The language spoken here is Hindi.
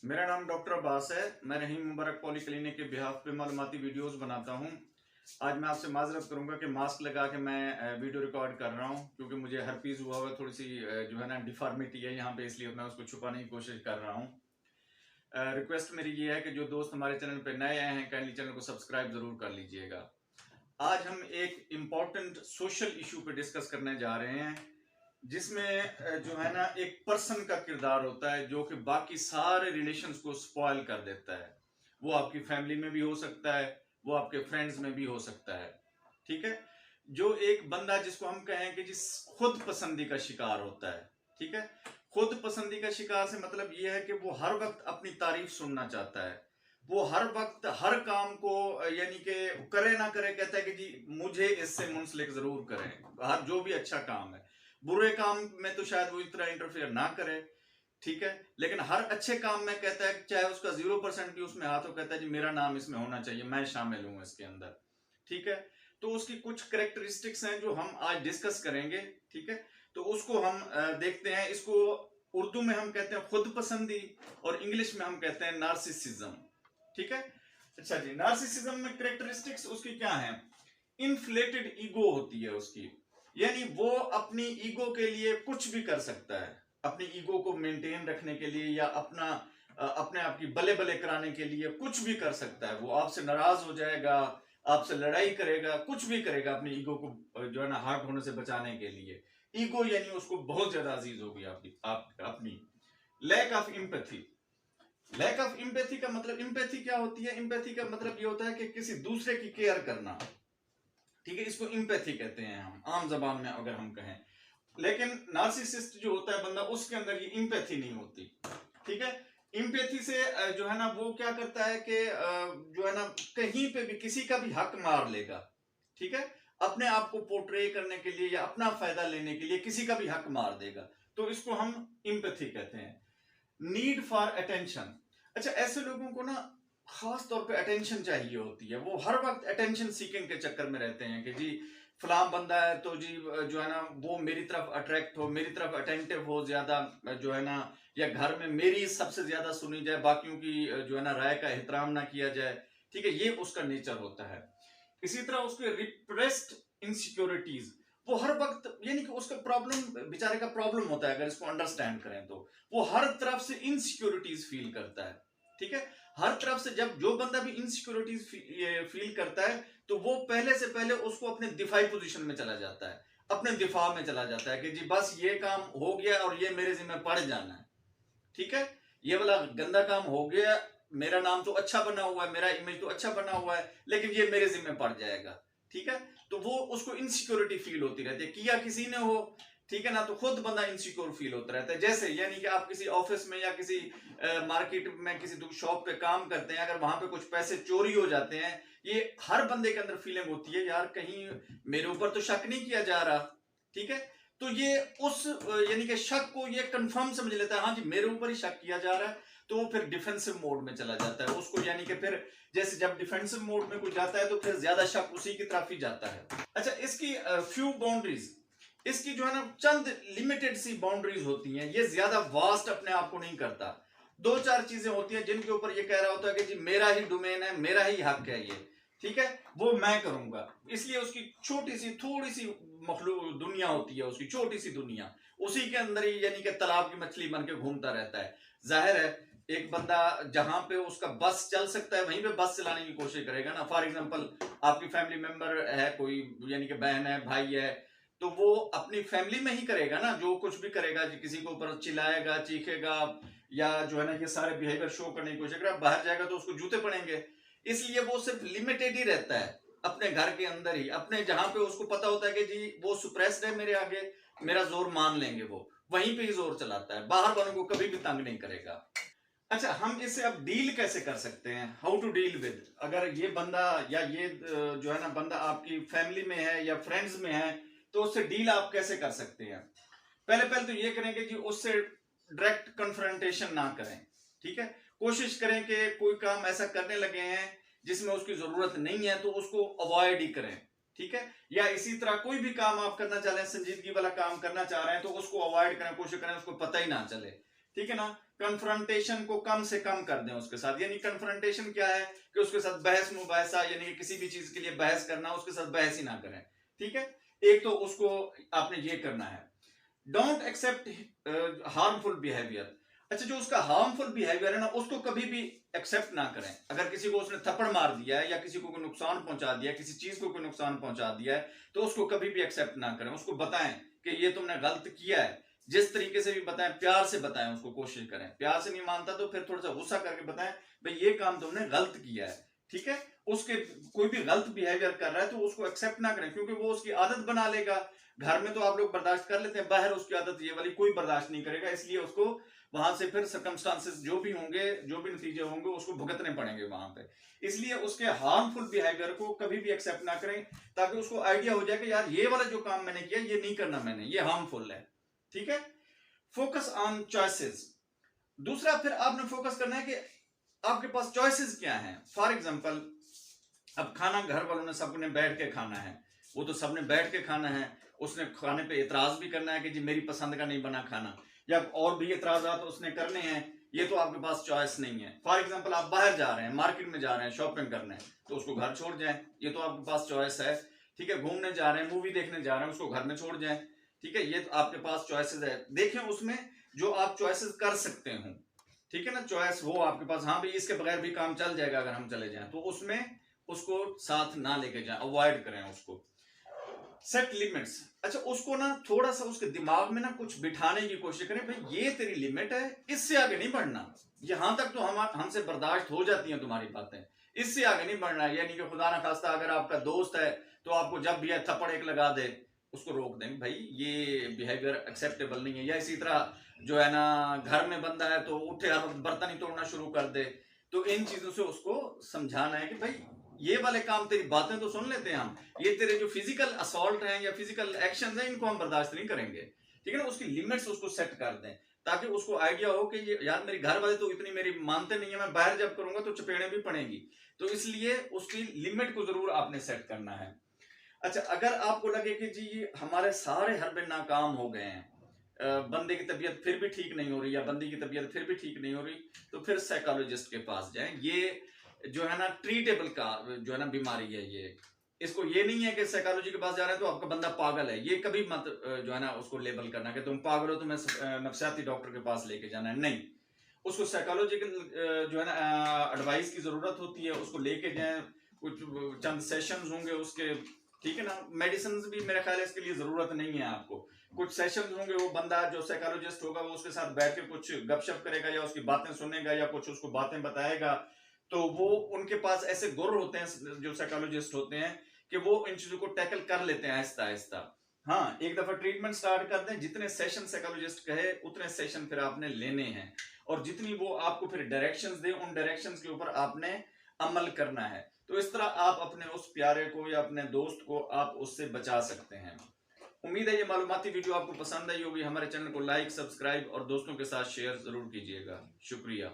मेरा नाम डॉक्टर अब्बास है। मैं रहीम मुबारक पॉली क्लिनिक के बिहाफ पे मालूमाती वीडियोस बनाता हूं। आज मैं आपसे माजरत करूंगा कि मास्क लगा के मैं वीडियो रिकॉर्ड कर रहा हूं, क्योंकि मुझे हर्पीज हुआ हुआ थोड़ी सी जो है ना डिफॉर्मिटी है यहाँ पे, इसलिए मैं उसको छुपाने की कोशिश कर रहा हूँ। रिक्वेस्ट मेरी ये है कि जो दोस्त हमारे चैनल पे नए आए हैं, काइंडली चैनल को सब्सक्राइब जरूर कर लीजिएगा। आज हम एक इम्पॉर्टेंट सोशल इशू पे डिस्कस करने जा रहे हैं, जिसमें जो है ना एक पर्सन का किरदार होता है जो कि बाकी सारे रिलेशंस को स्पॉइल कर देता है। वो आपकी फैमिली में भी हो सकता है, वो आपके फ्रेंड्स में भी हो सकता है। ठीक है, जो एक बंदा जिसको हम कहें कि जिस खुद पसंदी का शिकार होता है। ठीक है, खुद पसंदी का शिकार से मतलब ये है कि वो हर वक्त अपनी तारीफ सुनना चाहता है। वो हर वक्त हर काम को यानी कि करे ना करे कहता है कि जी मुझे इससे मुंसलिक जरूर करें, हर जो भी अच्छा काम है। बुरे काम में तो शायद वो इतना इंटरफेयर ना करे, ठीक है, लेकिन हर अच्छे काम में कहता है, चाहे उसका 0% भी उसमें हाथ हो, कहता है जी मेरा नाम इसमें होना चाहिए, मैं शामिल हूं इसके अंदर। ठीक है, तो उसकी कुछ करेक्टरिस्टिक्स हैं जो हम आज डिस्कस करेंगे। ठीक है, तो उसको हम देखते हैं। इसको उर्दू में हम कहते हैं खुद पसंदी और इंग्लिश में हम कहते हैं नार्सिसिज्म। ठीक है, अच्छा जी, नार्सिसिज्म में करेक्टरिस्टिक्स उसकी क्या है? इन्फ्लेटेड ईगो होती है उसकी, यानी वो अपनी ईगो के लिए कुछ भी कर सकता है। अपनी ईगो को मेंटेन रखने के लिए या अपने आप की बले बले कराने के लिए कुछ भी कर सकता है। वो आपसे नाराज हो जाएगा, आपसे लड़ाई करेगा, कुछ भी करेगा अपनी ईगो को जो है ना हर्ट होने से बचाने के लिए। ईगो यानी उसको बहुत ज्यादा अजीज होगी आपकी अपनी। Lack of empathy. Lack of empathy का मतलब, इम्पैथी क्या होती है? इम्पैथी का मतलब ये होता है कि किसी दूसरे की केयर करना। ठीक है, इसको इम्पैथी कहते हैं हम आम जबान में अगर हम कहें। लेकिन नार्सिसिस्ट जो होता है बंदा, उसके अंदर ये इम्पैथी नहीं होती। ठीक है, इम्पैथी से जो है ना वो क्या करता है कि जो है ना कहीं पे भी किसी का भी हक मार लेगा। ठीक है, अपने आप को पोर्ट्रे करने के लिए या अपना फायदा लेने के लिए किसी का भी हक मार देगा, तो इसको हम इम्पैथी कहते हैं। Need for attention. अच्छा, ऐसे लोगों को ना खास तौर पे अटेंशन चाहिए होती है। वो हर वक्त अटेंशन सीकिंग के चक्कर में रहते हैं कि जी फलां बंदा है तो जी जो है ना वो मेरी तरफ अट्रैक्ट हो, मेरी तरफ अटेंटिव हो ज्यादा, जो है ना, या घर में मेरी सबसे ज्यादा सुनी जाए, बाकियों की जो है ना राय का एहतराम ना किया जाए। ठीक है, ये उसका नेचर होता है। इसी तरह उसके रिप्रेस्ड इनसिक्योरिटीज, वो हर वक्त यानी कि उसका प्रॉब्लम, बेचारे का प्रॉब्लम होता है, अगर इसको अंडरस्टैंड करें तो वो हर तरफ से इनसिक्योरिटीज फील करता है। ठीक है, हर तरफ से जब जो बंदा भी इनसिक्योरिटीज फील करता है तो वो पहले से पहले उसको अपने दिफाई पोजीशन में चला जाता है, अपने दिफा में चला जाता है कि जी बस ये काम हो गया और ये मेरे जिम्मे पड़ जाना है। ठीक है, ये वाला गंदा काम हो गया, मेरा नाम तो अच्छा बना हुआ है, मेरा इमेज तो अच्छा बना हुआ है, लेकिन ये मेरे जिम्मे पड़ जाएगा। ठीक है, तो वो उसको इनसिक्योरिटी फील होती रहती है, किया किसी ने हो, ठीक है ना, तो खुद बंदा इनसिक्योर फील होता रहता है। जैसे यानी कि आप किसी ऑफिस में या किसी मार्केट में किसी शॉप पे काम करते हैं, अगर वहां पे कुछ पैसे चोरी हो जाते हैं, ये हर बंदे के अंदर फीलिंग होती है, यार कहीं मेरे ऊपर तो शक नहीं किया जा रहा। ठीक है, तो ये उस यानी कि शक को ये कंफर्म समझ लेता है, हाँ जी मेरे ऊपर ही शक किया जा रहा है, तो वो फिर डिफेंसिव मोड में चला जाता है उसको, यानी कि फिर जैसे जब डिफेंसिव मोड में कोई जाता है तो फिर ज्यादा शक उसी की तरफ ही जाता है। अच्छा, इसकी फ्यू बाउंड्रीज, इसकी जो है ना चंद लिमिटेड सी बाउंड्रीज होती हैं, ये ज्यादा वास्ट अपने आप को नहीं करता। दो चार चीजें होती हैं जिनके ऊपर ये कह रहा होता है कि जी मेरा ही डोमेन है, मेरा ही हक है ये, ठीक है, वो मैं करूंगा। इसलिए उसकी छोटी सी थोड़ी सी मखलू दुनिया होती है, उसकी छोटी सी दुनिया, उसी के अंदर ही यानी कि तालाब की मछली बन के घूमता रहता है। जाहिर है एक बंदा जहां पे उसका बस चल सकता है वहीं पे बस चलाने की कोशिश करेगा ना। फॉर एग्जांपल आपकी फैमिली मेंबर है कोई, यानी कि बहन है, भाई है, तो वो अपनी फैमिली में ही करेगा ना जो कुछ भी करेगा, किसी के ऊपर चिल्लाएगा, चीखेगा, या जो है ना ये सारे बिहेवियर शो करने की कोशिश करेगा। बाहर जाएगा तो उसको जूते पड़ेंगे। इसलिए वो सिर्फ लिमिटेड ही रहता है अपने घर के अंदर ही, अपने जहां पे उसको पता होता है कि जी वो सुप्रेस्ड है मेरे आगे, मेरा जोर मान लेंगे, वो वहीं पे ही जोर चलाता है, बाहर वालों को कभी भी तंग नहीं करेगा। अच्छा, हम इससे अब डील कैसे कर सकते हैं? हाउ टू डील विद, अगर ये बंदा या ये जो है ना बंदा आपकी फैमिली में है या फ्रेंड्स में है, तो उससे डील आप कैसे कर सकते हैं? पहले पहले तो ये करेंगे कि उससे डायरेक्ट कन्फ्रंटेशन ना करें। ठीक है, कोशिश करें कि कोई काम ऐसा करने लगे हैं जिसमें उसकी जरूरत नहीं है तो उसको अवॉइड ही करें। ठीक है, या इसी तरह कोई भी काम आप करना चाह रहे हैं, संजीदगी वाला काम करना चाह रहे हैं, तो उसको अवॉइड करें, कोशिश करें उसको पता ही ना चले। ठीक है ना। कन्फ्रंटेशन को कम से कम कर दें उसके साथ। यानी कन्फ्रंटेशन क्या है कि उसके साथ बहस मुबाहसा, यानी किसी भी चीज के लिए बहस करना, उसके साथ बहस ही ना करें। ठीक है, एक तो उसको आपने ये करना है। Don't accept harmful behaviour. अच्छा, जो उसका हार्मफुल बिहेवियर है ना, उसको कभी भी एक्सेप्ट ना करें। अगर किसी को उसने थप्पड़ मार दिया है या किसी को कोई नुकसान पहुंचा दिया है, किसी चीज को कोई नुकसान पहुंचा दिया है, तो उसको कभी भी एक्सेप्ट ना करें। उसको बताएं कि ये तुमने गलत किया है, जिस तरीके से भी बताएं, प्यार से बताएं उसको, कोशिश करें। प्यार से नहीं मानता तो फिर थोड़ा सा गुस्सा करके बताएं, भाई ये काम तुमने गलत किया है। ठीक है, उसके कोई भी गलत बिहेवियर कर रहा है तो उसको एक्सेप्ट ना करें, क्योंकि वो उसकी आदत बना लेगा। घर में तो आप लोग बर्दाश्त कर लेते हैं, बाहर उसकी आदत ये वाली कोई बर्दाश्त नहीं करेगा। इसलिए उसको वहां से फिर सर्कमस्टांसेस जो भी होंगे, जो भी नतीजे होंगे, उसको भुगतने पड़ेंगे वहां पे। इसलिए उसके हार्मफुल बिहेवियर को कभी भी एक्सेप्ट ना करें, ताकि उसको आइडिया हो जाए कि यार ये वाला जो काम मैंने किया ये नहीं करना मैंने, ये हार्मफुल है। ठीक है, फोकस ऑन चॉइसेस। दूसरा, फिर आपने फोकस करना है कि आपके पास चॉइसेस क्या हैं। फॉर एग्जांपल, अब खाना घर वालों ने सबने बैठ के खाना है, वो तो सबने बैठ के खाना है। उसने खाने पे इतराज भी करना है कि जी मेरी पसंद का नहीं बना खाना, या और भी इतराजात उसने करने हैं। ये तो आपके पास चॉइस नहीं है। फॉर एग्जांपल, आप बाहर जा रहे हैं, मार्केट में जा रहे हैं शॉपिंग करने, तो उसको घर छोड़ जाएं, ये तो आपके पास चॉइस है। ठीक है, घूमने जा रहे हैं, मूवी देखने जा रहे हैं, उसको घर में छोड़ जाएं। ठीक है, ये तो आपके पास चॉइसेस है। देखें उसमें जो आप चॉइसेस कर सकते हो। ठीक है ना, चॉइस वो आपके पास, हाँ भाई इसके बगैर भी काम चल जाएगा अगर हम चले जाएं, तो उसमें उसको साथ ना लेके जाएं, अवॉइड करें उसको। Set limits. अच्छा, उसको ना थोड़ा सा उसके दिमाग में ना कुछ बिठाने की कोशिश करें, भाई ये तेरी लिमिट है, इससे आगे नहीं बढ़ना। यहां तक तो हमसे बर्दाश्त हो जाती हैं तुम्हारी बातें, इससे आगे नहीं बढ़ना। यानी कि खुदा ना खास्ता अगर आपका दोस्त है तो आपको जब भी थप्पड़ एक लगा दे, उसको रोक दें, भाई ये बिहेवियर एक्सेप्टेबल नहीं है। या इसी तरह जो है ना, घर में बंदा है तो उठे बर्तन ही तोड़ना शुरू कर दे, तो इन चीजों से उसको समझाना है कि भाई ये वाले काम, तेरी बातें तो सुन लेते हैं हम, ये तेरे जो फिजिकल असॉल्ट हैं या फिजिकल एक्शन हैं, इनको हम बर्दाश्त नहीं करेंगे। ठीक है ना, उसकी लिमिट्स उसको सेट कर दें, ताकि उसको आइडिया हो कि ये यार मेरे घर वाले तो इतनी मेरी मानते नहीं है, मैं बाहर जब करूंगा तो चपेड़े भी पड़ेंगी। तो इसलिए उसकी लिमिट को जरूर आपने सेट करना है। अच्छा, अगर आपको लगे कि जी हमारे सारे हरबे नाकाम हो गए हैं, बंदे की तबीयत फिर भी ठीक नहीं हो रही या बंदी की तबीयत फिर भी ठीक नहीं हो रही, तो फिर साइकोलॉजिस्ट के पास जाएं। ये जो है ना ट्रीटेबल का जो है ना बीमारी है ये। इसको ये नहीं है कि साइकोलॉजी के पास जा रहे हैं तो आपका बंदा पागल है, ये कभी मत जो है ना उसको लेबल करना कि तुम पागल हो, तुम्हें नफसियाती डॉक्टर के पास लेके जाना है। नहीं, उसको साइकोलॉजिकल जो है ना एडवाइस की जरूरत होती है, उसको लेके जाएं। कुछ चंद सेशंस होंगे उसके, ठीक है ना। मेडिसिन भी मेरे ख्याल है इसके लिए जरूरत नहीं है आपको। कुछ सेशंस होंगे, वो बंदा जो साइकोलॉजिस्ट होगा वो उसके साथ बैठ के कुछ गपशप करेगा या उसकी बातें सुनेगा या कुछ उसको बातें बताएगा। तो वो उनके पास ऐसे गुर होते हैं जो साइकोलॉजिस्ट होते हैं कि वो इन चीजों को टैकल कर लेते हैं आहिस्ता आहिस्ता। हाँ, एक दफा ट्रीटमेंट स्टार्ट कर दें, जितने सेशन साइकोलॉजिस्ट कहे उतने सेशन फिर आपने लेने हैं, और जितनी वो आपको फिर डायरेक्शंस दे उन डायरेक्शंस के ऊपर आपने अमल करना है। तो इस तरह आप अपने उस प्यारे को या अपने दोस्त को आप उससे बचा सकते हैं। उम्मीद है ये मालूमाती वीडियो आपको पसंद आई होगी। हमारे चैनल को लाइक, सब्सक्राइब और दोस्तों के साथ शेयर जरूर कीजिएगा। शुक्रिया।